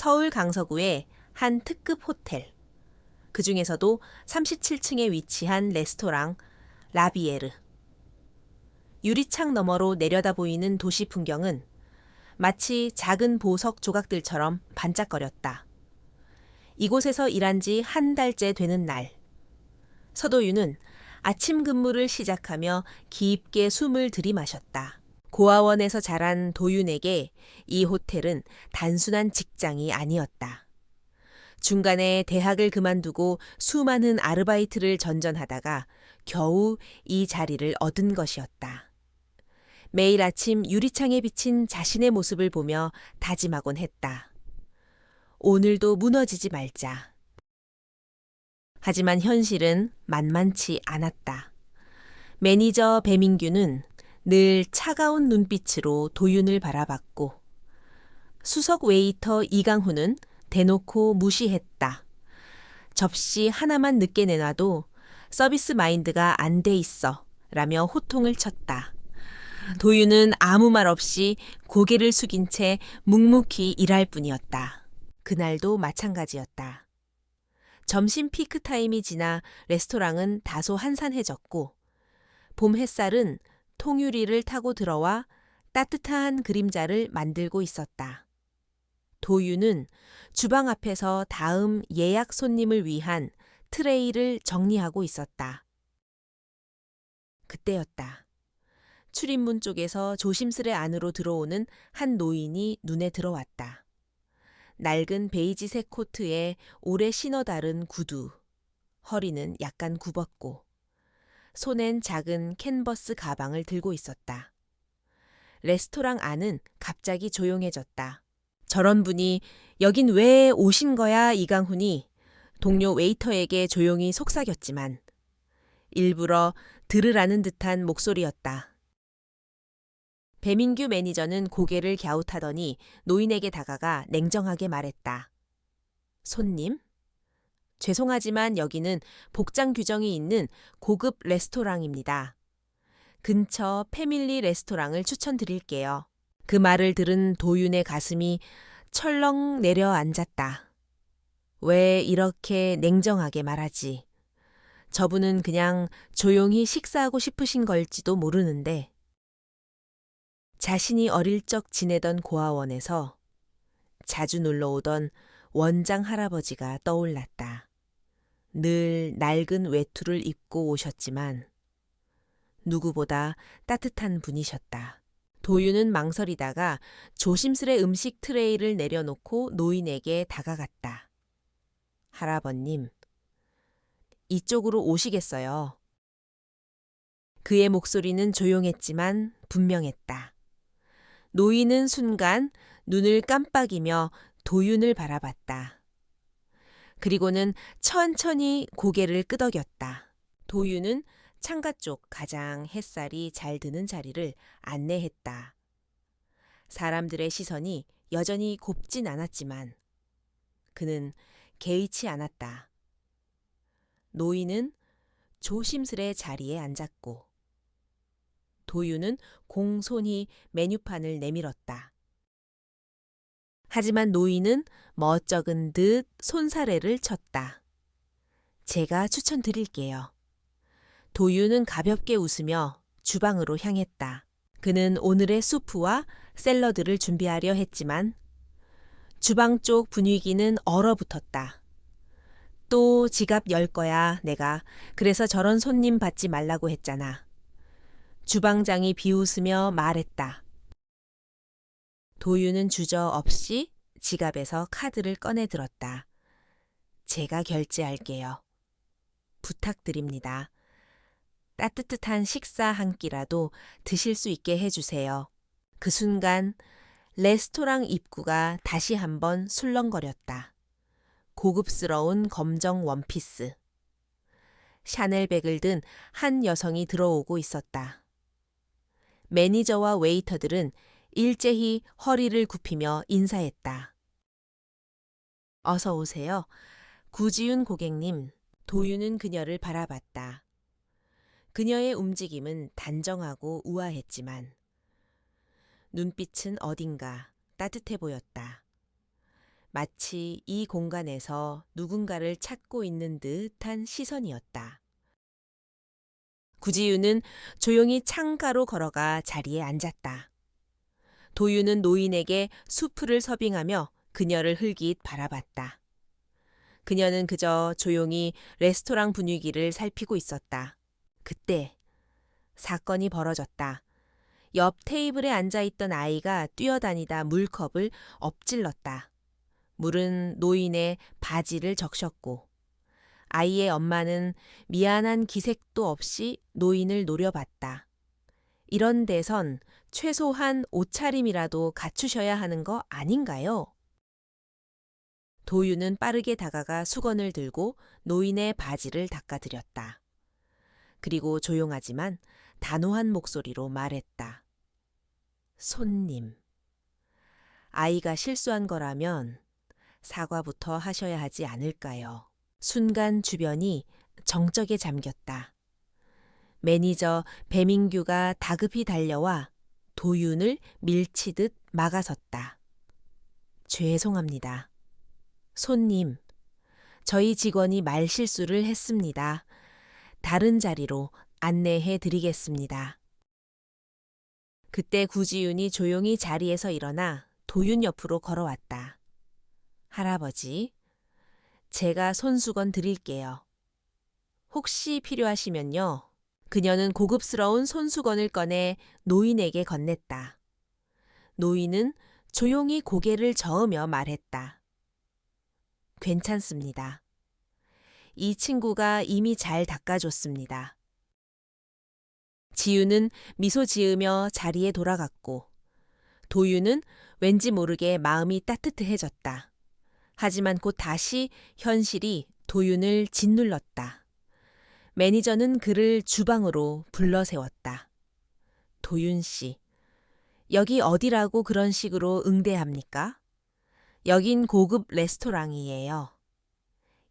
서울 강서구의 한 특급 호텔. 그 중에서도 37층에 위치한 레스토랑 라비에르. 유리창 너머로 내려다 보이는 도시 풍경은 마치 작은 보석 조각들처럼 반짝거렸다. 이곳에서 일한 지 한 달째 되는 날, 서도윤은 아침 근무를 시작하며 깊게 숨을 들이마셨다. 고아원에서 자란 도윤에게 이 호텔은 단순한 직장이 아니었다. 중간에 대학을 그만두고 수많은 아르바이트를 전전하다가 겨우 이 자리를 얻은 것이었다. 매일 아침 유리창에 비친 자신의 모습을 보며 다짐하곤 했다. 오늘도 무너지지 말자. 하지만 현실은 만만치 않았다. 매니저 배민규는 늘 차가운 눈빛으로 도윤을 바라봤고, 수석 웨이터 이강훈은 대놓고 무시했다. 접시 하나만 늦게 내놔도 서비스 마인드가 안 돼 있어 라며 호통을 쳤다. 도윤은 아무 말 없이 고개를 숙인 채 묵묵히 일할 뿐이었다. 그날도 마찬가지였다. 점심 피크 타임이 지나 레스토랑은 다소 한산해졌고, 봄 햇살은 통유리를 타고 들어와 따뜻한 그림자를 만들고 있었다. 도윤은 주방 앞에서 다음 예약 손님을 위한 트레이를 정리하고 있었다. 그때였다. 출입문 쪽에서 조심스레 안으로 들어오는 한 노인이 눈에 들어왔다. 낡은 베이지색 코트에 오래 신어 다른 구두, 허리는 약간 굽었고, 손엔 작은 캔버스 가방을 들고 있었다. 레스토랑 안은 갑자기 조용해졌다. 저런 분이 여긴 왜 오신 거야, 이강훈이 동료 웨이터에게 조용히 속삭였지만 일부러 들으라는 듯한 목소리였다. 배민규 매니저는 고개를 갸웃하더니 노인에게 다가가 냉정하게 말했다. 손님? 죄송하지만 여기는 복장 규정이 있는 고급 레스토랑입니다. 근처 패밀리 레스토랑을 추천드릴게요. 그 말을 들은 도윤의 가슴이 철렁 내려앉았다. 왜 이렇게 냉정하게 말하지? 저분은 그냥 조용히 식사하고 싶으신 걸지도 모르는데. 자신이 어릴 적 지내던 고아원에서 자주 놀러오던 원장 할아버지가 떠올랐다. 늘 낡은 외투를 입고 오셨지만 누구보다 따뜻한 분이셨다. 도윤은 망설이다가 조심스레 음식 트레이를 내려놓고 노인에게 다가갔다. 할아버님, 이쪽으로 오시겠어요? 그의 목소리는 조용했지만 분명했다. 노인은 순간 눈을 깜빡이며 도윤을 바라봤다. 그리고는 천천히 고개를 끄덕였다. 도윤은 창가 쪽 가장 햇살이 잘 드는 자리를 안내했다. 사람들의 시선이 여전히 곱진 않았지만 그는 개의치 않았다. 노인은 조심스레 자리에 앉았고 도윤은 공손히 메뉴판을 내밀었다. 하지만 노인은 멋쩍은 듯 손사래를 쳤다. 제가 추천드릴게요. 도윤은 가볍게 웃으며 주방으로 향했다. 그는 오늘의 수프와 샐러드를 준비하려 했지만 주방 쪽 분위기는 얼어붙었다. 또 지갑 열 거야, 내가. 그래서 저런 손님 받지 말라고 했잖아. 주방장이 비웃으며 말했다. 도윤은 주저없이 지갑에서 카드를 꺼내 들었다. 제가 결제할게요. 부탁드립니다. 따뜻한 식사 한 끼라도 드실 수 있게 해주세요. 그 순간 레스토랑 입구가 다시 한번 술렁거렸다. 고급스러운 검정 원피스. 샤넬백을 든 한 여성이 들어오고 있었다. 매니저와 웨이터들은 일제히 허리를 굽히며 인사했다. 어서 오세요. 구지윤 고객님. 도윤은 그녀를 바라봤다. 그녀의 움직임은 단정하고 우아했지만 눈빛은 어딘가 따뜻해 보였다. 마치 이 공간에서 누군가를 찾고 있는 듯한 시선이었다. 구지유는 조용히 창가로 걸어가 자리에 앉았다. 도유는 노인에게 수프를 서빙하며 그녀를 흘깃 바라봤다. 그녀는 그저 조용히 레스토랑 분위기를 살피고 있었다. 그때 사건이 벌어졌다. 옆 테이블에 앉아있던 아이가 뛰어다니다 물컵을 엎질렀다. 물은 노인의 바지를 적셨고 아이의 엄마는 미안한 기색도 없이 노인을 노려봤다. 이런 데선 최소한 옷차림이라도 갖추셔야 하는 거 아닌가요? 도유는 빠르게 다가가 수건을 들고 노인의 바지를 닦아드렸다. 그리고 조용하지만 단호한 목소리로 말했다. 손님. 아이가 실수한 거라면 사과부터 하셔야 하지 않을까요? 순간 주변이 정적에 잠겼다. 매니저 배민규가 다급히 달려와 도윤을 밀치듯 막아섰다. 죄송합니다. 손님, 저희 직원이 말실수를 했습니다. 다른 자리로 안내해 드리겠습니다. 그때 구지윤이 조용히 자리에서 일어나 도윤 옆으로 걸어왔다. 할아버지, 제가 손수건 드릴게요. 혹시 필요하시면요. 그녀는 고급스러운 손수건을 꺼내 노인에게 건넸다. 노인은 조용히 고개를 저으며 말했다. 괜찮습니다. 이 친구가 이미 잘 닦아줬습니다. 지유는 미소 지으며 자리에 돌아갔고 도유는 왠지 모르게 마음이 따뜻해졌다. 하지만 곧 다시 현실이 도윤을 짓눌렀다. 매니저는 그를 주방으로 불러세웠다. 도윤 씨, 여기 어디라고 그런 식으로 응대합니까? 여긴 고급 레스토랑이에요.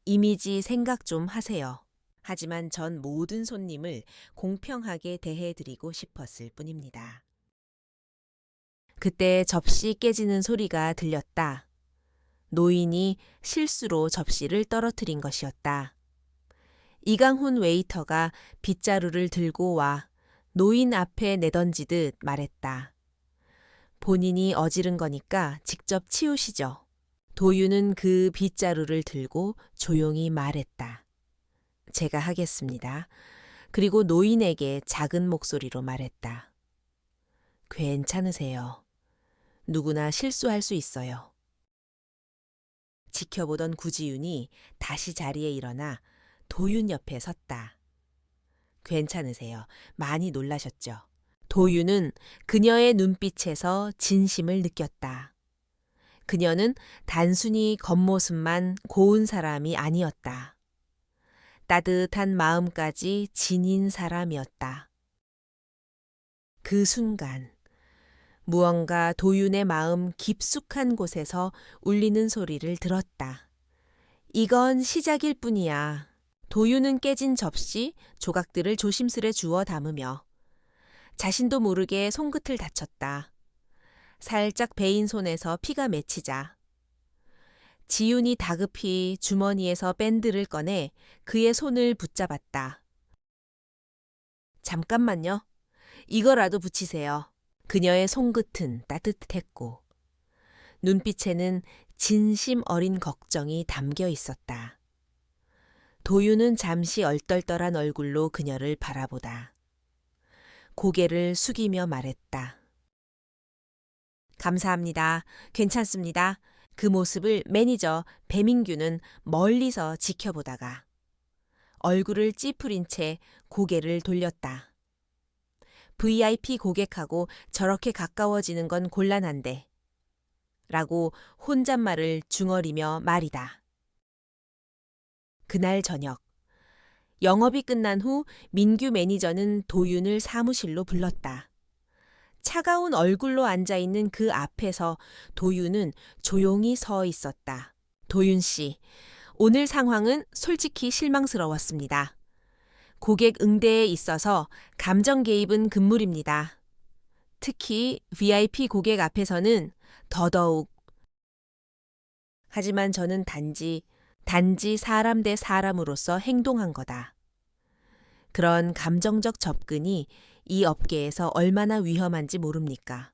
이미지 생각 좀 하세요. 하지만 전 모든 손님을 공평하게 대해드리고 싶었을 뿐입니다. 그때 접시 깨지는 소리가 들렸다. 노인이 실수로 접시를 떨어뜨린 것이었다. 이강훈 웨이터가 빗자루를 들고 와 노인 앞에 내던지듯 말했다. 본인이 어지른 거니까 직접 치우시죠. 도유는 그 빗자루를 들고 조용히 말했다. 제가 하겠습니다. 그리고 노인에게 작은 목소리로 말했다. 괜찮으세요. 누구나 실수할 수 있어요. 지켜보던 구지윤이 다시 자리에 일어나 도윤 옆에 섰다. 괜찮으세요. 많이 놀라셨죠? 도윤은 그녀의 눈빛에서 진심을 느꼈다. 그녀는 단순히 겉모습만 고운 사람이 아니었다. 따뜻한 마음까지 지닌 사람이었다. 그 순간 무언가 도윤의 마음 깊숙한 곳에서 울리는 소리를 들었다. 이건 시작일 뿐이야. 도윤은 깨진 접시, 조각들을 조심스레 주워 담으며 자신도 모르게 손끝을 다쳤다. 살짝 베인 손에서 피가 맺히자 지윤이 다급히 주머니에서 밴드를 꺼내 그의 손을 붙잡았다. 잠깐만요. 이거라도 붙이세요. 그녀의 손끝은 따뜻했고 눈빛에는 진심 어린 걱정이 담겨 있었다. 도윤은 잠시 얼떨떨한 얼굴로 그녀를 바라보다 고개를 숙이며 말했다. 감사합니다. 괜찮습니다. 그 모습을 매니저 배민규는 멀리서 지켜보다가 얼굴을 찌푸린 채 고개를 돌렸다. VIP 고객하고 저렇게 가까워지는 건 곤란한데 라고 혼잣말을 중얼이며 말이다. 그날 저녁 영업이 끝난 후 민규 매니저는 도윤을 사무실로 불렀다. 차가운 얼굴로 앉아있는 그 앞에서 도윤은 조용히 서 있었다. 도윤 씨, 오늘 상황은 솔직히 실망스러웠습니다. 고객 응대에 있어서 감정 개입은 금물입니다. 특히 VIP 고객 앞에서는 더더욱 하지만 저는 단지 사람 대 사람으로서 행동한 거다. 그런 감정적 접근이 이 업계에서 얼마나 위험한지 모릅니까?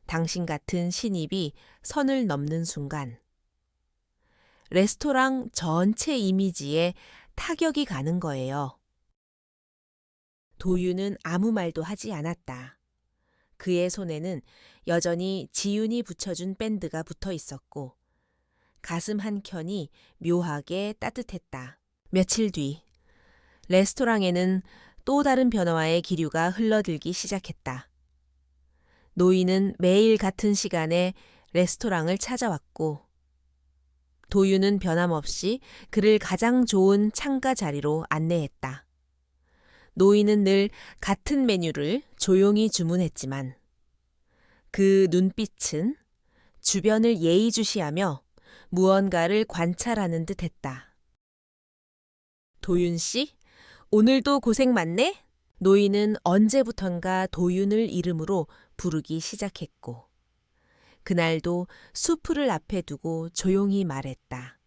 당신 같은 신입이 선을 넘는 순간 레스토랑 전체 이미지에 타격이 가는 거예요. 도윤은 아무 말도 하지 않았다. 그의 손에는 여전히 지윤이 붙여준 밴드가 붙어 있었고 가슴 한켠이 묘하게 따뜻했다. 며칠 뒤 레스토랑에는 또 다른 변화와의 기류가 흘러들기 시작했다. 노인은 매일 같은 시간에 레스토랑을 찾아왔고 도윤은 변함없이 그를 가장 좋은 창가 자리로 안내했다. 노인은 늘 같은 메뉴를 조용히 주문했지만 그 눈빛은 주변을 예의주시하며 무언가를 관찰하는 듯했다. 도윤 씨, 오늘도 고생 많네? 노인은 언제부턴가 도윤을 이름으로 부르기 시작했고 그날도 수프를 앞에 두고 조용히 말했다.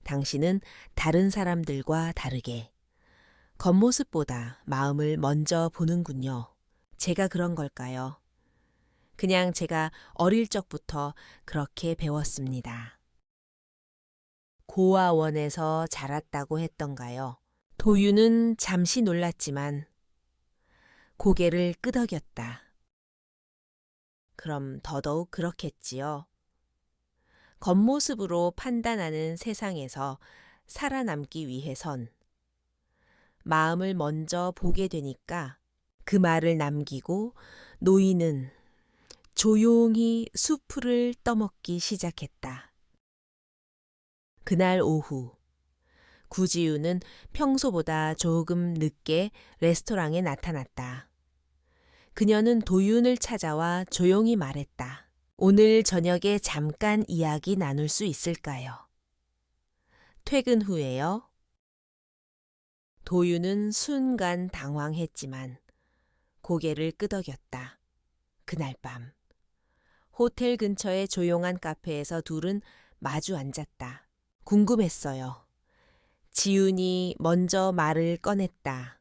당신은 다른 사람들과 다르게 겉모습보다 마음을 먼저 보는군요. 제가 그런 걸까요? 그냥 제가 어릴 적부터 그렇게 배웠습니다. 고아원에서 자랐다고 했던가요? 도윤은 잠시 놀랐지만 고개를 끄덕였다. 그럼 더더욱 그렇겠지요. 겉모습으로 판단하는 세상에서 살아남기 위해선 마음을 먼저 보게 되니까 그 말을 남기고 노인은 조용히 수프를 떠먹기 시작했다. 그날 오후 구지유는 평소보다 조금 늦게 레스토랑에 나타났다. 그녀는 도윤을 찾아와 조용히 말했다. 오늘 저녁에 잠깐 이야기 나눌 수 있을까요? 퇴근 후에요. 도윤은 순간 당황했지만 고개를 끄덕였다. 그날 밤 호텔 근처의 조용한 카페에서 둘은 마주 앉았다. 궁금했어요. 지윤이 먼저 말을 꺼냈다.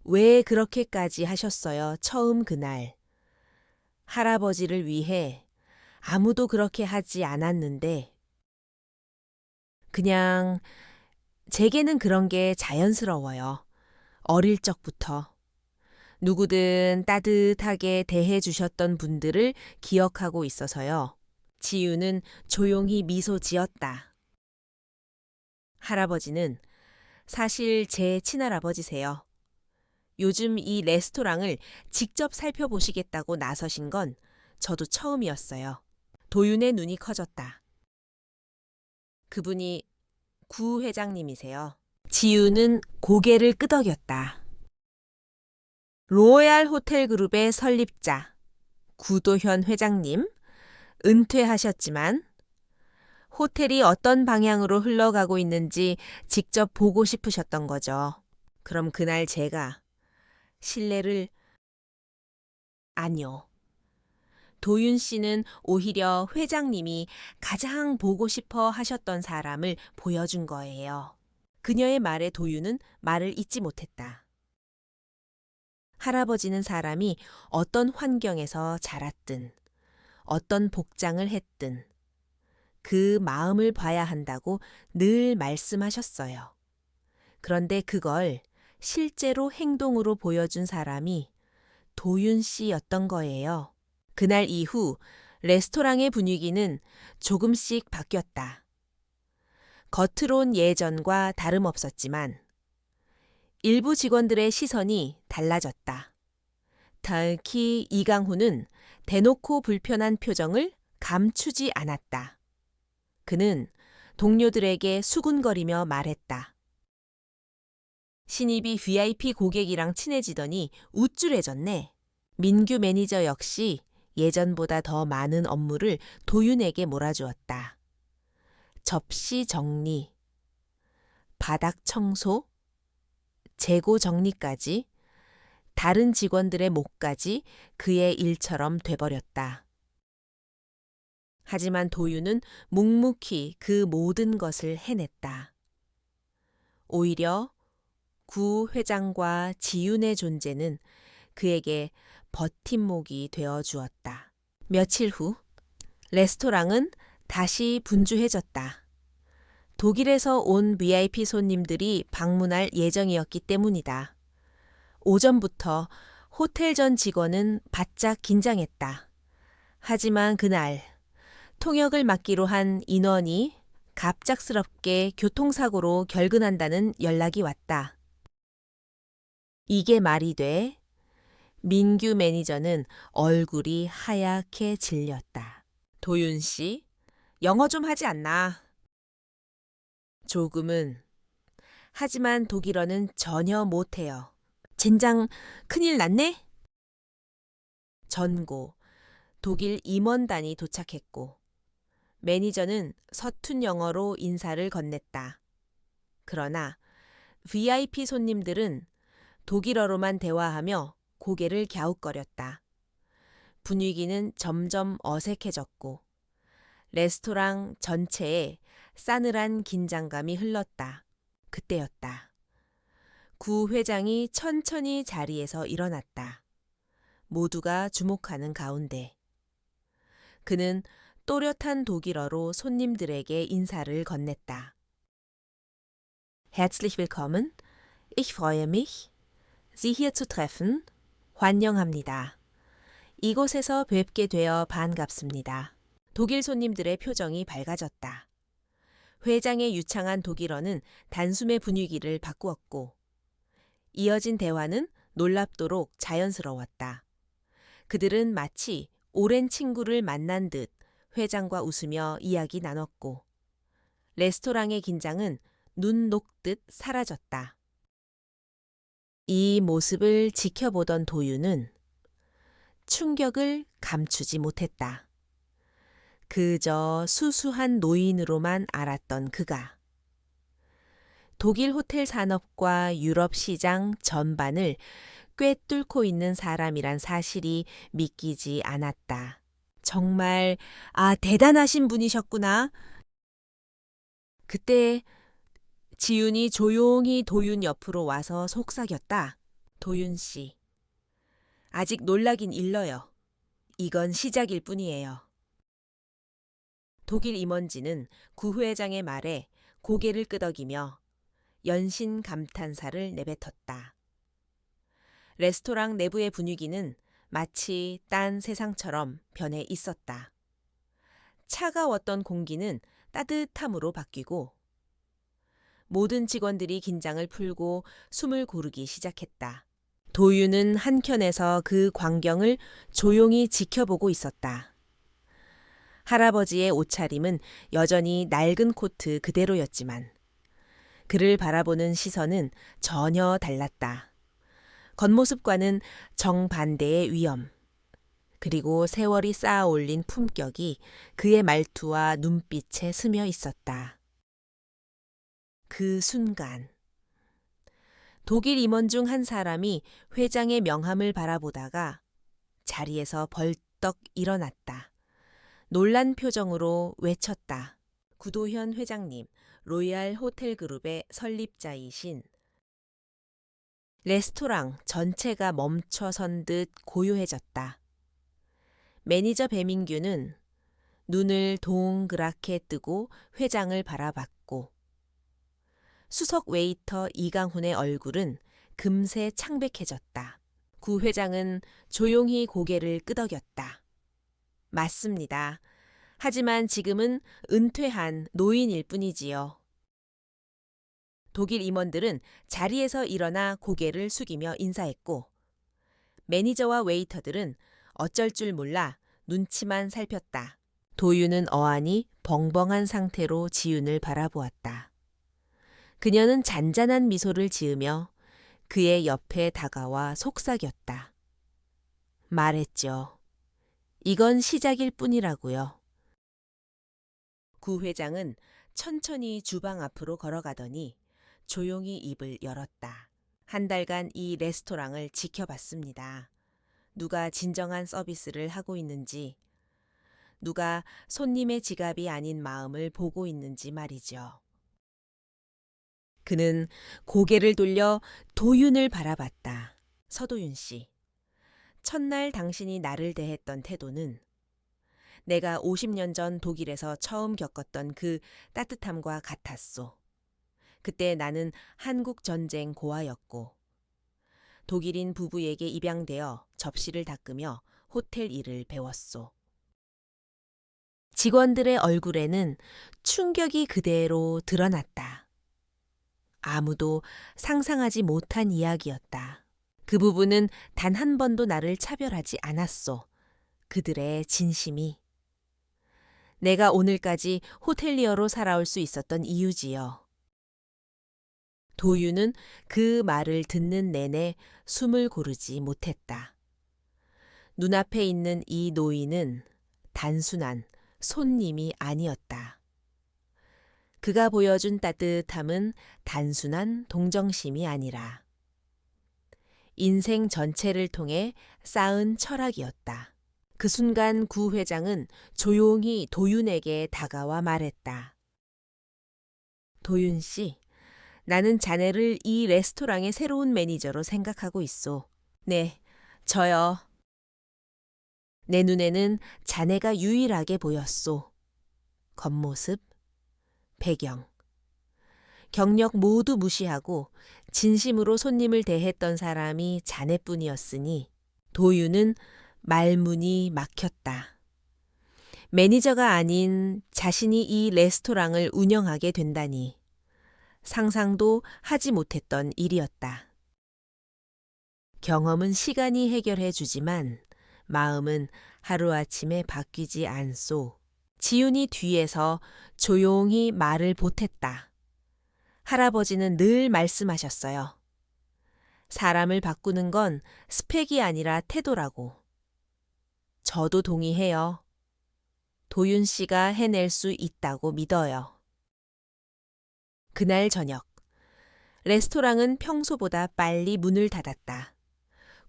왜 그렇게까지 하셨어요? 처음 그날. 할아버지를 위해 아무도 그렇게 하지 않았는데 그냥 제게는 그런 게 자연스러워요. 어릴 적부터. 누구든 따뜻하게 대해 주셨던 분들을 기억하고 있어서요. 지유는 조용히 미소 지었다. 할아버지는 사실 제 친할아버지세요. 요즘 이 레스토랑을 직접 살펴보시겠다고 나서신 건 저도 처음이었어요. 도윤의 눈이 커졌다. 그분이 구 회장님이세요. 지유는 고개를 끄덕였다. 로얄 호텔 그룹의 설립자 구도현 회장님, 은퇴하셨지만 호텔이 어떤 방향으로 흘러가고 있는지 직접 보고 싶으셨던 거죠. 그럼 그날 제가 신뢰를 아니요. 도윤 씨는 오히려 회장님이 가장 보고 싶어 하셨던 사람을 보여준 거예요. 그녀의 말에 도윤은 말을 잇지 못했다. 할아버지는 사람이 어떤 환경에서 자랐든 어떤 복장을 했든 그 마음을 봐야 한다고 늘 말씀하셨어요. 그런데 그걸 실제로 행동으로 보여준 사람이 도윤 씨였던 거예요. 그날 이후 레스토랑의 분위기는 조금씩 바뀌었다. 겉으론 예전과 다름없었지만 일부 직원들의 시선이 달라졌다. 특히 이강훈은 대놓고 불편한 표정을 감추지 않았다. 그는 동료들에게 수군거리며 말했다. 신입이 VIP 고객이랑 친해지더니 우쭐해졌네. 민규 매니저 역시 예전보다 더 많은 업무를 도윤에게 몰아주었다. 접시 정리, 바닥 청소, 재고 정리까지 다른 직원들의 몫까지 그의 일처럼 돼버렸다. 하지만 도윤은 묵묵히 그 모든 것을 해냈다. 오히려 구 회장과 지윤의 존재는 그에게 버팀목이 되어 주었다. 며칠 후 레스토랑은 다시 분주해졌다. 독일에서 온 VIP 손님들이 방문할 예정이었기 때문이다. 오전부터 호텔 전 직원은 바짝 긴장했다. 하지만 그날 통역을 맡기로 한 인원이 갑작스럽게 교통사고로 결근한다는 연락이 왔다. 이게 말이 돼? 민규 매니저는 얼굴이 하얗게 질렸다. 도윤 씨, 영어 좀 하지 않나? 조금은. 하지만 독일어는 전혀 못해요. 젠장 큰일 났네? 전고, 독일 임원단이 도착했고 매니저는 서툰 영어로 인사를 건넸다. 그러나 VIP 손님들은 독일어로만 대화하며 고개를 갸웃거렸다. 분위기는 점점 어색해졌고 레스토랑 전체에 싸늘한 긴장감이 흘렀다. 그때였다. 구 회장이 천천히 자리에서 일어났다. 모두가 주목하는 가운데. 그는 또렷한 독일어로 손님들에게 인사를 건넸다. Herzlich willkommen. Ich freue mich, Sie hier zu treffen. 환영합니다. 이곳에서 뵙게 되어 반갑습니다. 독일 손님들의 표정이 밝아졌다. 회장의 유창한 독일어는 단숨에 분위기를 바꾸었고 이어진 대화는 놀랍도록 자연스러웠다. 그들은 마치 오랜 친구를 만난 듯 회장과 웃으며 이야기 나눴고 레스토랑의 긴장은 눈 녹듯 사라졌다. 이 모습을 지켜보던 도윤은 충격을 감추지 못했다. 그저 수수한 노인으로만 알았던 그가 독일 호텔 산업과 유럽 시장 전반을 꿰뚫고 있는 사람이란 사실이 믿기지 않았다. 정말 대단하신 분이셨구나. 그때 지윤이 조용히 도윤 옆으로 와서 속삭였다. 도윤 씨, 아직 놀라긴 일러요. 이건 시작일 뿐이에요. 독일 임원진은 구 회장의 말에 고개를 끄덕이며 연신 감탄사를 내뱉었다. 레스토랑 내부의 분위기는 마치 딴 세상처럼 변해 있었다. 차가웠던 공기는 따뜻함으로 바뀌고 모든 직원들이 긴장을 풀고 숨을 고르기 시작했다. 도윤은 한켠에서 그 광경을 조용히 지켜보고 있었다. 할아버지의 옷차림은 여전히 낡은 코트 그대로였지만 그를 바라보는 시선은 전혀 달랐다. 겉모습과는 정반대의 위엄, 그리고 세월이 쌓아 올린 품격이 그의 말투와 눈빛에 스며 있었다. 그 순간 독일 임원 중 한 사람이 회장의 명함을 바라보다가 자리에서 벌떡 일어났다. 놀란 표정으로 외쳤다. 구도현 회장님, 로얄 호텔그룹의 설립자이신. 레스토랑 전체가 멈춰선 듯 고요해졌다. 매니저 배민규는 눈을 동그랗게 뜨고 회장을 바라봤고 수석 웨이터 이강훈의 얼굴은 금세 창백해졌다. 구 회장은 조용히 고개를 끄덕였다. 맞습니다. 하지만 지금은 은퇴한 노인일 뿐이지요. 독일 임원들은 자리에서 일어나 고개를 숙이며 인사했고 매니저와 웨이터들은 어쩔 줄 몰라 눈치만 살폈다. 도윤은 어안이 벙벙한 상태로 지윤을 바라보았다. 그녀는 잔잔한 미소를 지으며 그의 옆에 다가와 속삭였다. 말했죠. 이건 시작일 뿐이라고요. 구 회장은 천천히 주방 앞으로 걸어가더니 조용히 입을 열었다. 한 달간 이 레스토랑을 지켜봤습니다. 누가 진정한 서비스를 하고 있는지, 누가 손님의 지갑이 아닌 마음을 보고 있는지 말이죠. 그는 고개를 돌려 도윤을 바라봤다. 서도윤 씨, 첫날 당신이 나를 대했던 태도는 내가 50년 전 독일에서 처음 겪었던 그 따뜻함과 같았소. 그때 나는 한국 전쟁 고아였고 독일인 부부에게 입양되어 접시를 닦으며 호텔 일을 배웠소. 직원들의 얼굴에는 충격이 그대로 드러났다. 아무도 상상하지 못한 이야기였다. 그 부부는 단 한 번도 나를 차별하지 않았소. 그들의 진심이. 내가 오늘까지 호텔리어로 살아올 수 있었던 이유지요. 도유는 그 말을 듣는 내내 숨을 고르지 못했다. 눈앞에 있는 이 노인은 단순한 손님이 아니었다. 그가 보여준 따뜻함은 단순한 동정심이 아니라 인생 전체를 통해 쌓은 철학이었다. 그 순간 구 회장은 조용히 도윤에게 다가와 말했다. 도윤 씨, 나는 자네를 이 레스토랑의 새로운 매니저로 생각하고 있소. 네, 저요. 내 눈에는 자네가 유일하게 보였소. 겉모습, 배경, 경력 모두 무시하고 진심으로 손님을 대했던 사람이 자네뿐이었으니 도유는 말문이 막혔다. 매니저가 아닌 자신이 이 레스토랑을 운영하게 된다니 상상도 하지 못했던 일이었다. 경험은 시간이 해결해 주지만 마음은 하루아침에 바뀌지 않소. 지훈이 뒤에서 조용히 말을 보탰다. 할아버지는 늘 말씀하셨어요. 사람을 바꾸는 건 스펙이 아니라 태도라고. 저도 동의해요. 도윤 씨가 해낼 수 있다고 믿어요. 그날 저녁, 레스토랑은 평소보다 빨리 문을 닫았다.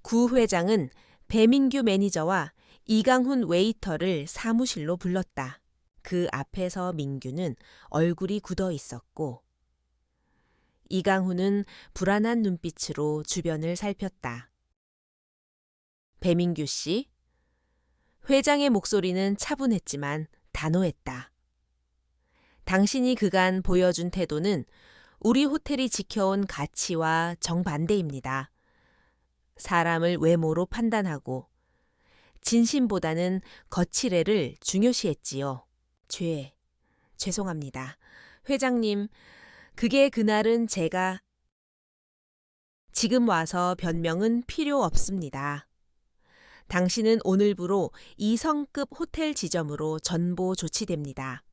구 회장은 배민규 매니저와 이강훈 웨이터를 사무실로 불렀다. 그 앞에서 민규는 얼굴이 굳어 있었고 이강훈은 불안한 눈빛으로 주변을 살폈다. 배민규 씨, 회장의 목소리는 차분했지만 단호했다. 당신이 그간 보여준 태도는 우리 호텔이 지켜온 가치와 정반대입니다. 사람을 외모로 판단하고 진심보다는 거칠애를 중요시했지요. 죄송합니다. 회장님, 그게 그날은 제가 지금 와서 변명은 필요 없습니다. 당신은 오늘부로 2성급 호텔 지점으로 전보 조치됩니다.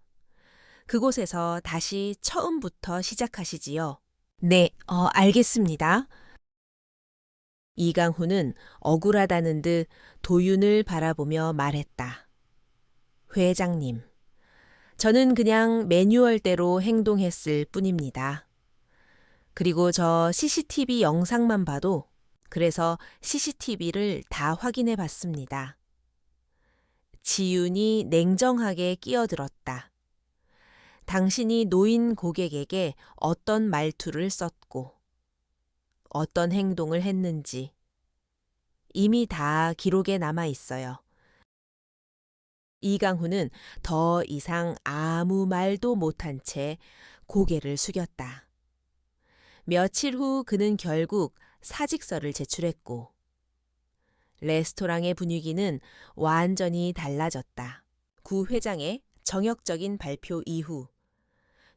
그곳에서 다시 처음부터 시작하시지요. 네, 알겠습니다. 이강훈은 억울하다는 듯 도윤을 바라보며 말했다. 회장님, 저는 그냥 매뉴얼대로 행동했을 뿐입니다. 그리고 저 CCTV 영상만 봐도 그래서 CCTV를 다 확인해 봤습니다. 지윤이 냉정하게 끼어들었다. 당신이 노인 고객에게 어떤 말투를 썼고 어떤 행동을 했는지 이미 다 기록에 남아 있어요. 이강훈은 더 이상 아무 말도 못한 채 고개를 숙였다. 며칠 후 그는 결국 사직서를 제출했고 레스토랑의 분위기는 완전히 달라졌다. 구 회장의 정역적인 발표 이후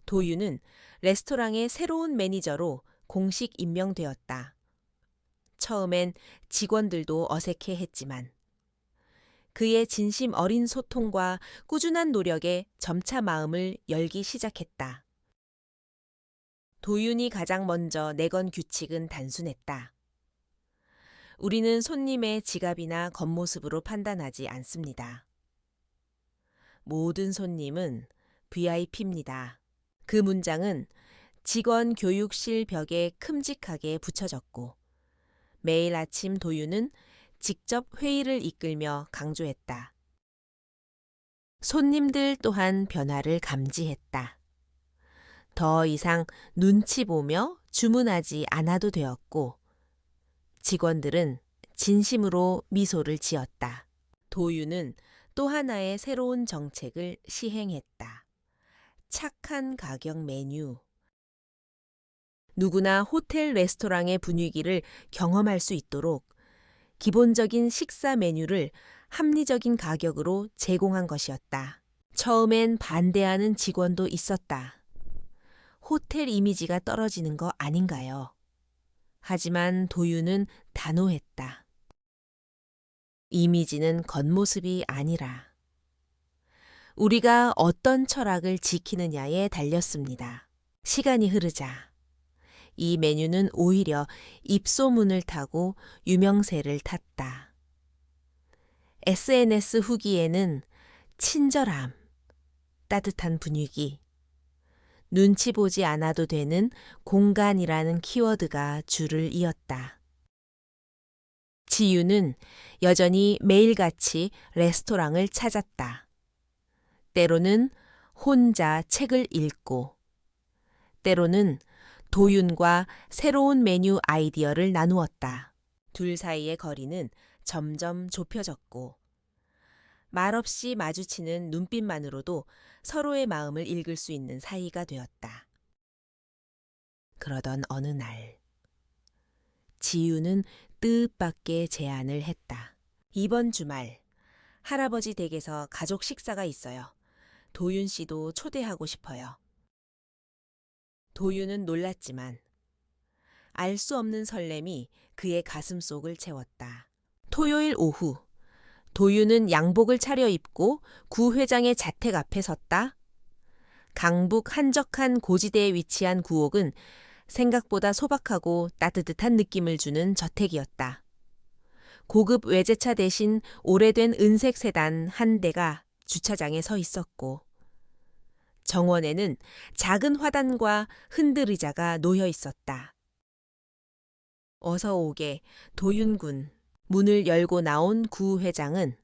도윤은 레스토랑의 새로운 매니저로 공식 임명되었다. 처음엔 직원들도 어색해했지만 그의 진심 어린 소통과 꾸준한 노력에 점차 마음을 열기 시작했다. 도윤이 가장 먼저 내건 규칙은 단순했다. 우리는 손님의 지갑이나 겉모습으로 판단하지 않습니다. 모든 손님은 VIP입니다. 그 문장은 직원 교육실 벽에 큼직하게 붙여졌고 매일 아침 도윤은 직접 회의를 이끌며 강조했다. 손님들 또한 변화를 감지했다. 더 이상 눈치 보며 주문하지 않아도 되었고, 직원들은 진심으로 미소를 지었다. 도유는 또 하나의 새로운 정책을 시행했다. 착한 가격 메뉴. 누구나 호텔 레스토랑의 분위기를 경험할 수 있도록 기본적인 식사 메뉴를 합리적인 가격으로 제공한 것이었다. 처음엔 반대하는 직원도 있었다. 호텔 이미지가 떨어지는 거 아닌가요? 하지만 도유는 단호했다. 이미지는 겉모습이 아니라 우리가 어떤 철학을 지키느냐에 달렸습니다. 시간이 흐르자 이 메뉴는 오히려 입소문을 타고 유명세를 탔다. SNS 후기에는 친절함, 따뜻한 분위기, 눈치 보지 않아도 되는 공간이라는 키워드가 줄을 이었다. 지유는 여전히 매일같이 레스토랑을 찾았다. 때로는 혼자 책을 읽고, 때로는 도윤과 새로운 메뉴 아이디어를 나누었다. 둘 사이의 거리는 점점 좁혀졌고, 말없이 마주치는 눈빛만으로도 서로의 마음을 읽을 수 있는 사이가 되었다. 그러던 어느 날, 지유는 뜻밖의 제안을 했다. 이번 주말, 할아버지 댁에서 가족 식사가 있어요. 도윤 씨도 초대하고 싶어요. 도윤은 놀랐지만 알 수 없는 설렘이 그의 가슴 속을 채웠다. 토요일 오후, 도윤은 양복을 차려입고 구 회장의 자택 앞에 섰다. 강북 한적한 고지대에 위치한 구옥은 생각보다 소박하고 따뜻한 느낌을 주는 저택이었다. 고급 외제차 대신 오래된 은색 세단 한 대가 주차장에 서 있었고, 정원에는 작은 화단과 흔들의자가 놓여 있었다. 어서 오게, 도윤군. 문을 열고 나온 구 회장은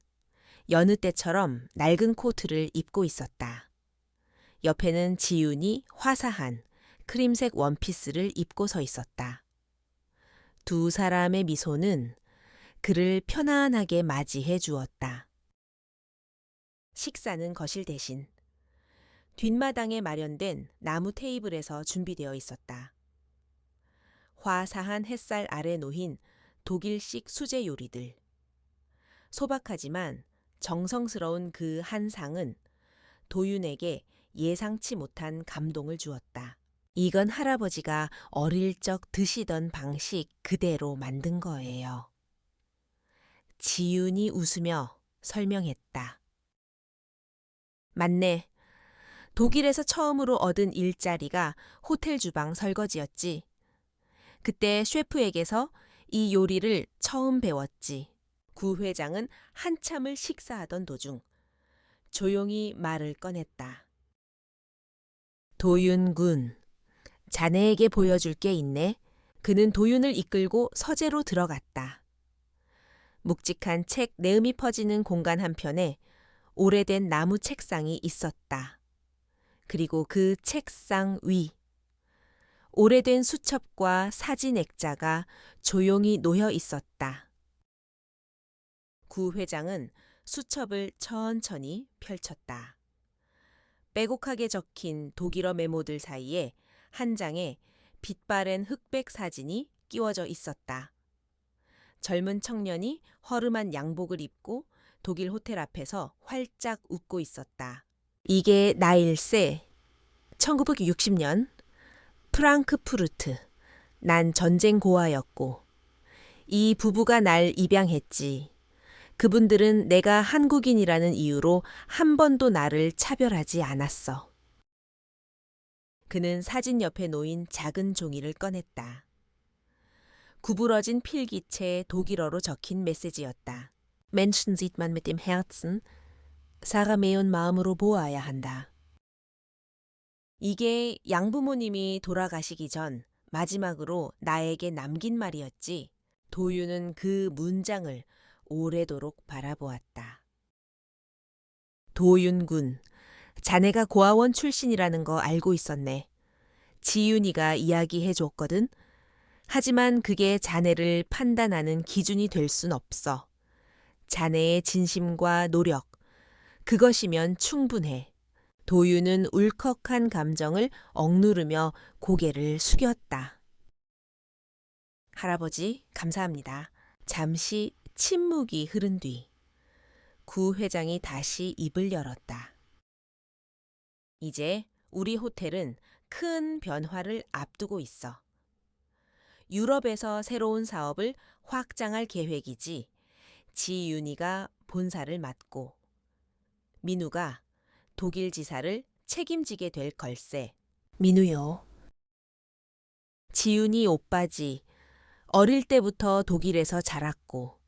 여느 때처럼 낡은 코트를 입고 있었다. 옆에는 지윤이 화사한 크림색 원피스를 입고 서 있었다. 두 사람의 미소는 그를 편안하게 맞이해 주었다. 식사는 거실 대신 뒷마당에 마련된 나무 테이블에서 준비되어 있었다. 화사한 햇살 아래 놓인 독일식 수제 요리들. 소박하지만 정성스러운 그 한 상은 도윤에게 예상치 못한 감동을 주었다. 이건 할아버지가 어릴 적 드시던 방식 그대로 만든 거예요. 지윤이 웃으며 설명했다. 맞네. 독일에서 처음으로 얻은 일자리가 호텔 주방 설거지였지. 그때 셰프에게서 이 요리를 처음 배웠지. 구 회장은 한참을 식사하던 도중 조용히 말을 꺼냈다. 도윤군, 자네에게 보여줄 게 있네. 그는 도윤을 이끌고 서재로 들어갔다. 묵직한 책 내음이 퍼지는 공간 한편에 오래된 나무 책상이 있었다. 그리고 그 책상 위, 오래된 수첩과 사진 액자가 조용히 놓여 있었다. 구 회장은 수첩을 천천히 펼쳤다. 빼곡하게 적힌 독일어 메모들 사이에 한 장에 빛바랜 흑백 사진이 끼워져 있었다. 젊은 청년이 허름한 양복을 입고 독일 호텔 앞에서 활짝 웃고 있었다. 이게 나일세, 1960년, 프랑크푸르트. 난 전쟁 고아였고, 이 부부가 날 입양했지. 그분들은 내가 한국인이라는 이유로 한 번도 나를 차별하지 않았어. 그는 사진 옆에 놓인 작은 종이를 꺼냈다. 구부러진 필기체에 독일어로 적힌 메시지였다. Menschen sieht man mit dem Herzen, 사람의 마음으로 보아야 한다. 이게 양부모님이 돌아가시기 전 마지막으로 나에게 남긴 말이었지. 도유는 그 문장을 오래도록 바라보았다. 도윤군, 자네가 고아원 출신이라는 거 알고 있었네. 지윤이가 이야기해 줬거든. 하지만 그게 자네를 판단하는 기준이 될 순 없어. 자네의 진심과 노력, 그것이면 충분해. 도윤은 울컥한 감정을 억누르며 고개를 숙였다. 할아버지, 감사합니다. 잠시 침묵이 흐른 뒤 구 회장이 다시 입을 열었다. 이제 우리 호텔은 큰 변화를 앞두고 있어. 유럽에서 새로운 사업을 확장할 계획이지. 지윤이가 본사를 맡고 민우가 독일 지사를 책임지게 될 걸세. 민우요. 지윤이 오빠지. 어릴 때부터 독일에서 자랐고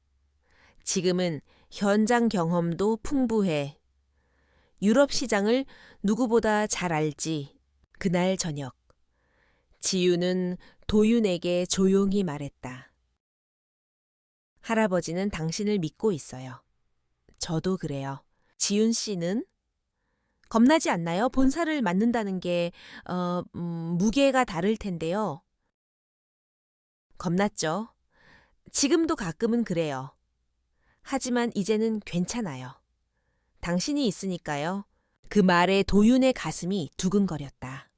지금은 현장 경험도 풍부해. 유럽 시장을 누구보다 잘 알지. 그날 저녁 지윤은 도윤에게 조용히 말했다. 할아버지는 당신을 믿고 있어요. 저도 그래요. 지윤 씨는? 겁나지 않나요? 본사를 맡는다는 게 무게가 다를 텐데요. 겁났죠. 지금도 가끔은 그래요. 하지만 이제는 괜찮아요. 당신이 있으니까요. 그 말에 도윤의 가슴이 두근거렸다.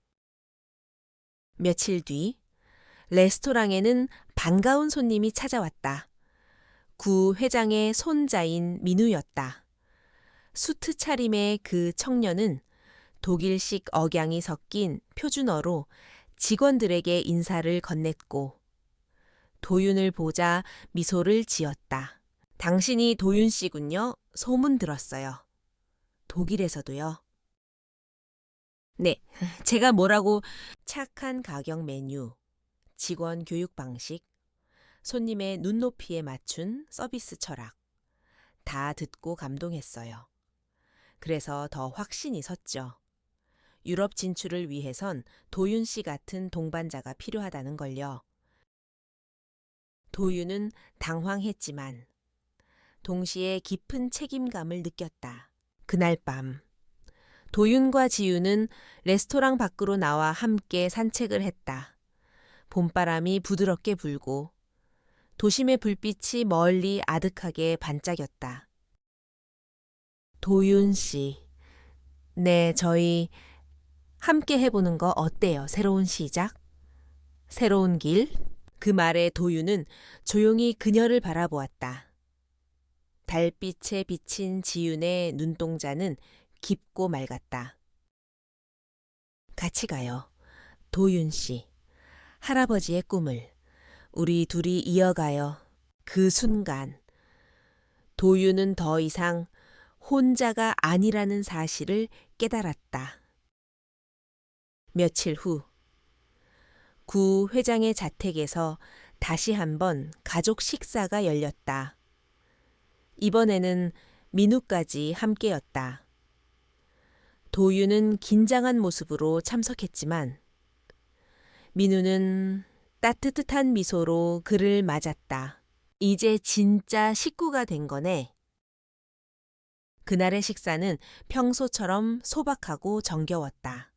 며칠 뒤 레스토랑에는 반가운 손님이 찾아왔다. 구 회장의 손자인 민우였다. 수트 차림의 그 청년은 독일식 억양이 섞인 표준어로 직원들에게 인사를 건넸고 도윤을 보자 미소를 지었다. 당신이 도윤 씨군요. 소문 들었어요. 독일에서도요. 네, 제가 뭐라고 착한 가격 메뉴, 직원 교육 방식, 손님의 눈높이에 맞춘 서비스 철학 다 듣고 감동했어요. 그래서 더 확신이 섰죠. 유럽 진출을 위해선 도윤 씨 같은 동반자가 필요하다는 걸요. 도윤은 당황했지만 동시에 깊은 책임감을 느꼈다. 그날 밤 도윤과 지윤은 레스토랑 밖으로 나와 함께 산책을 했다. 봄바람이 부드럽게 불고 도심의 불빛이 멀리 아득하게 반짝였다. 도윤 씨, 네, 저희 함께 해보는 거 어때요? 새로운 시작? 새로운 길? 그 말에 도윤은 조용히 그녀를 바라보았다. 달빛에 비친 지윤의 눈동자는 깊고 맑았다. 같이 가요. 도윤 씨, 할아버지의 꿈을 우리 둘이 이어가요. 그 순간 도윤은 더 이상 혼자가 아니라는 사실을 깨달았다. 며칠 후 구 회장의 자택에서 다시 한번 가족 식사가 열렸다. 이번에는 민우까지 함께였다. 도윤은 긴장한 모습으로 참석했지만 민우는 따뜻한 미소로 그를 맞았다. 이제 진짜 식구가 된 거네. 그날의 식사는 평소처럼 소박하고 정겨웠다.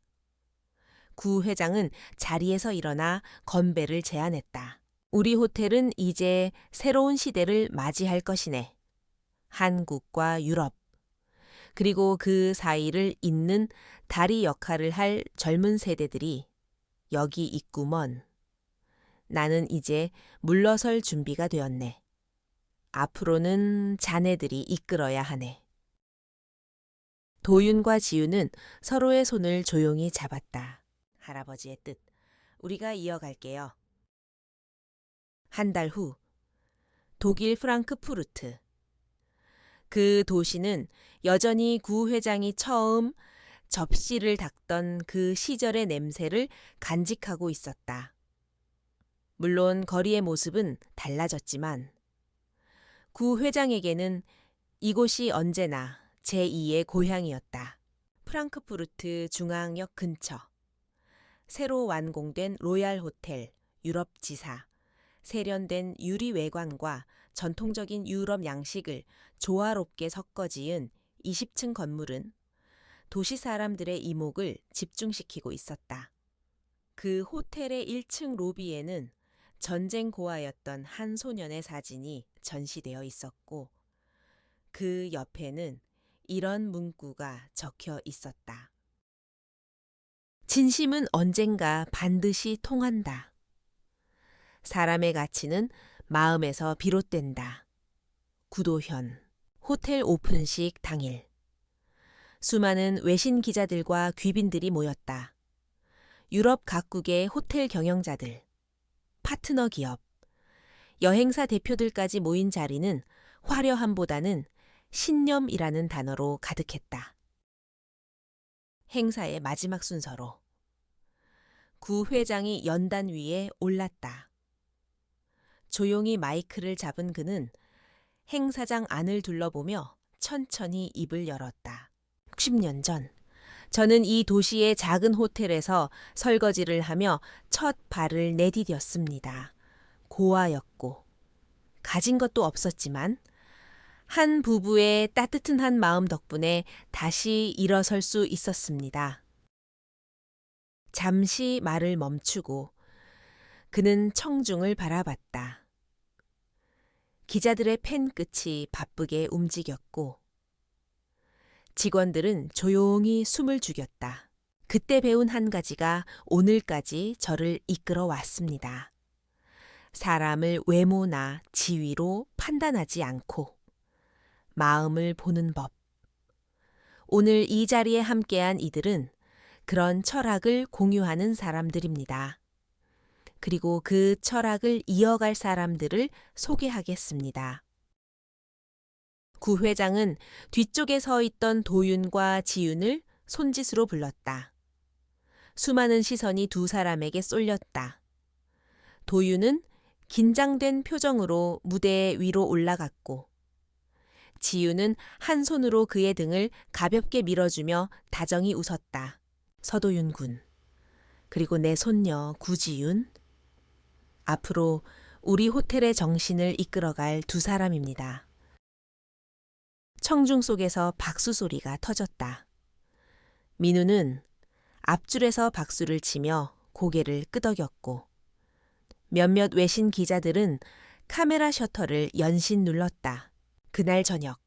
구 회장은 자리에서 일어나 건배를 제안했다. 우리 호텔은 이제 새로운 시대를 맞이할 것이네. 한국과 유럽, 그리고 그 사이를 잇는 다리 역할을 할 젊은 세대들이 여기 있구먼. 나는 이제 물러설 준비가 되었네. 앞으로는 자네들이 이끌어야 하네. 도윤과 지윤은 서로의 손을 조용히 잡았다. 할아버지의 뜻, 우리가 이어갈게요. 한 달 후, 독일 프랑크푸르트. 그 도시는 여전히 구 회장이 처음 접시를 닦던 그 시절의 냄새를 간직하고 있었다. 물론 거리의 모습은 달라졌지만 구 회장에게는 이곳이 언제나 제2의 고향이었다. 프랑크푸르트 중앙역 근처. 새로 완공된 로얄 호텔, 유럽 지사, 세련된 유리 외관과 전통적인 유럽 양식을 조화롭게 섞어 지은 20층 건물은 도시 사람들의 이목을 집중시키고 있었다. 그 호텔의 1층 로비에는 전쟁 고아였던 한 소년의 사진이 전시되어 있었고 그 옆에는 이런 문구가 적혀 있었다. 진심은 언젠가 반드시 통한다. 사람의 가치는 마음에서 비롯된다. 구도현, 호텔 오픈식 당일. 수많은 외신 기자들과 귀빈들이 모였다. 유럽 각국의 호텔 경영자들, 파트너 기업, 여행사 대표들까지 모인 자리는 화려함보다는 신념이라는 단어로 가득했다. 행사의 마지막 순서로 구 회장이 연단 위에 올랐다. 조용히 마이크를 잡은 그는 행사장 안을 둘러보며 천천히 입을 열었다. 60년 전, 저는 이 도시의 작은 호텔에서 설거지를 하며 첫 발을 내디뎠습니다. 고아였고, 가진 것도 없었지만, 한 부부의 따뜻한 마음 덕분에 다시 일어설 수 있었습니다. 잠시 말을 멈추고 그는 청중을 바라봤다. 기자들의 펜 끝이 바쁘게 움직였고 직원들은 조용히 숨을 죽였다. 그때 배운 한 가지가 오늘까지 저를 이끌어 왔습니다. 사람을 외모나 지위로 판단하지 않고 마음을 보는 법. 오늘 이 자리에 함께한 이들은 그런 철학을 공유하는 사람들입니다. 그리고 그 철학을 이어갈 사람들을 소개하겠습니다. 구 회장은 뒤쪽에 서 있던 도윤과 지윤을 손짓으로 불렀다. 수많은 시선이 두 사람에게 쏠렸다. 도윤은 긴장된 표정으로 무대 위로 올라갔고 지윤은 한 손으로 그의 등을 가볍게 밀어주며 다정히 웃었다. 서도윤 군, 그리고 내 손녀 구지윤, 앞으로 우리 호텔의 정신을 이끌어갈 두 사람입니다. 청중 속에서 박수 소리가 터졌다. 민우는 앞줄에서 박수를 치며 고개를 끄덕였고 몇몇 외신 기자들은 카메라 셔터를 연신 눌렀다. 그날 저녁,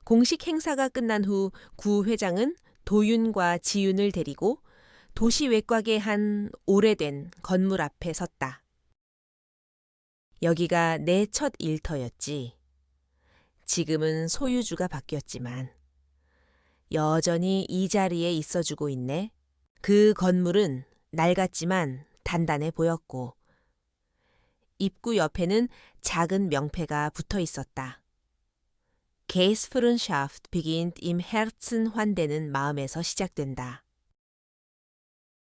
공식 행사가 끝난 후 구 회장은 도윤과 지윤을 데리고 도시 외곽의 한 오래된 건물 앞에 섰다. 여기가 내 첫 일터였지. 지금은 소유주가 바뀌었지만 여전히 이 자리에 있어주고 있네. 그 건물은 낡았지만 단단해 보였고 입구 옆에는 작은 명패가 붙어 있었다. Geistführenschaft beginnt im Herzen 환대는 마음에서 시작된다.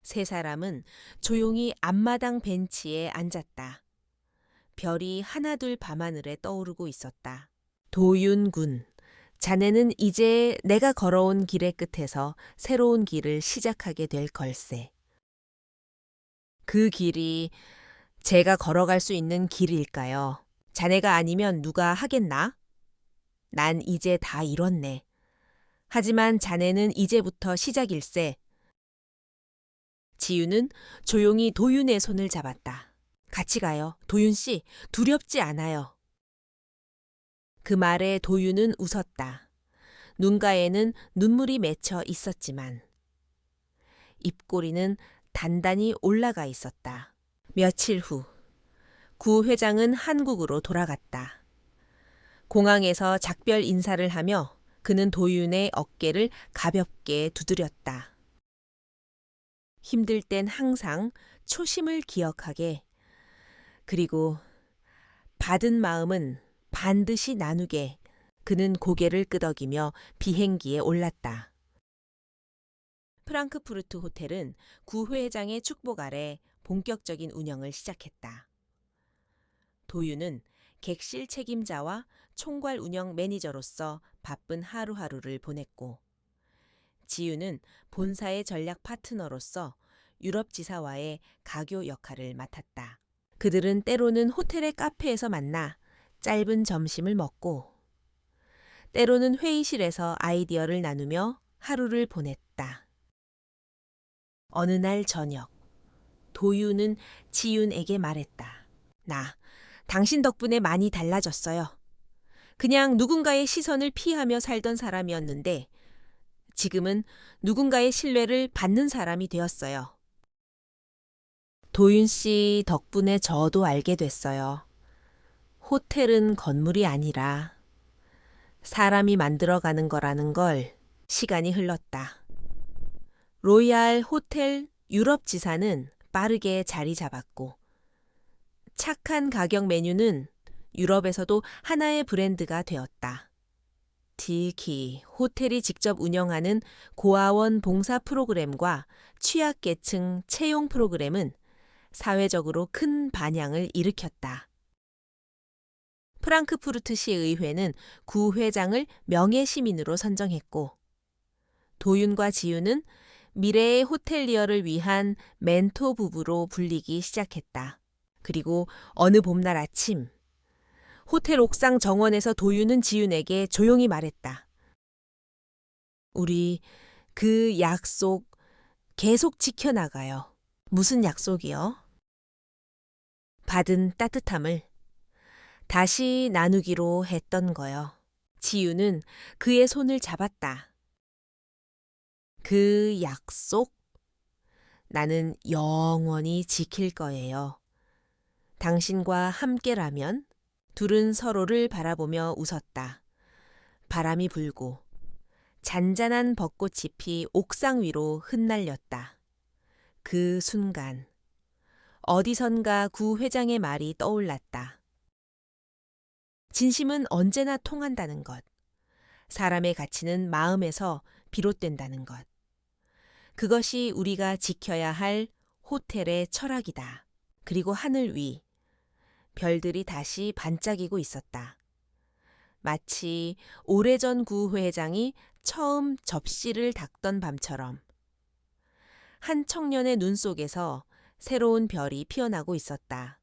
세 사람은 조용히 앞마당 벤치에 앉았다. 별이 하나둘 밤하늘에 떠오르고 있었다. 도윤군, 자네는 이제 내가 걸어온 길의 끝에서 새로운 길을 시작하게 될 걸세. 그 길이 제가 걸어갈 수 있는 길일까요? 자네가 아니면 누가 하겠나? 난 이제 다 이뤘네. 하지만 자네는 이제부터 시작일세. 지윤은 조용히 도윤의 손을 잡았다. 같이 가요. 도윤 씨, 두렵지 않아요. 그 말에 도윤은 웃었다. 눈가에는 눈물이 맺혀 있었지만 입꼬리는 단단히 올라가 있었다. 며칠 후, 구 회장은 한국으로 돌아갔다. 공항에서 작별 인사를 하며 그는 도윤의 어깨를 가볍게 두드렸다. 힘들 땐 항상 초심을 기억하게, 그리고 받은 마음은 반드시 나누게. 그는 고개를 끄덕이며 비행기에 올랐다. 프랑크푸르트 호텔은 구 회장의 축복 아래 본격적인 운영을 시작했다. 도윤은 객실 책임자와 총괄 운영 매니저로서 바쁜 하루하루를 보냈고 지윤은 본사의 전략 파트너로서 유럽 지사와의 가교 역할을 맡았다. 그들은 때로는 호텔의 카페에서 만나 짧은 점심을 먹고 때로는 회의실에서 아이디어를 나누며 하루를 보냈다. 어느 날 저녁, 도윤은 지윤에게 말했다. 당신 덕분에 많이 달라졌어요. 그냥 누군가의 시선을 피하며 살던 사람이었는데 지금은 누군가의 신뢰를 받는 사람이 되었어요. 도윤 씨 덕분에 저도 알게 됐어요. 호텔은 건물이 아니라 사람이 만들어가는 거라는 걸. 시간이 흘렀다. 로얄 호텔 유럽 지사는 빠르게 자리 잡았고 착한 가격 메뉴는 유럽에서도 하나의 브랜드가 되었다. 특히 호텔이 직접 운영하는 고아원 봉사 프로그램과 취약계층 채용 프로그램은 사회적으로 큰 반향을 일으켰다. 프랑크푸르트시 의회는 구회장을 명예시민으로 선정했고 도윤과 지윤은 미래의 호텔리어를 위한 멘토 부부로 불리기 시작했다. 그리고 어느 봄날 아침 호텔 옥상 정원에서 도윤은 지윤에게 조용히 말했다. 우리 그 약속 계속 지켜나가요. 무슨 약속이요? 받은 따뜻함을 다시 나누기로 했던 거요. 지윤은 그의 손을 잡았다. 그 약속? 나는 영원히 지킬 거예요. 당신과 함께라면? 둘은 서로를 바라보며 웃었다. 바람이 불고 잔잔한 벚꽃잎이 옥상 위로 흩날렸다. 그 순간 어디선가 구 회장의 말이 떠올랐다. 진심은 언제나 통한다는 것. 사람의 가치는 마음에서 비롯된다는 것. 그것이 우리가 지켜야 할 호텔의 철학이다. 그리고 하늘 위 별들이 다시 반짝이고 있었다. 마치 오래전 구 회장이 처음 접시를 닦던 밤처럼 한 청년의 눈 속에서 새로운 별이 피어나고 있었다.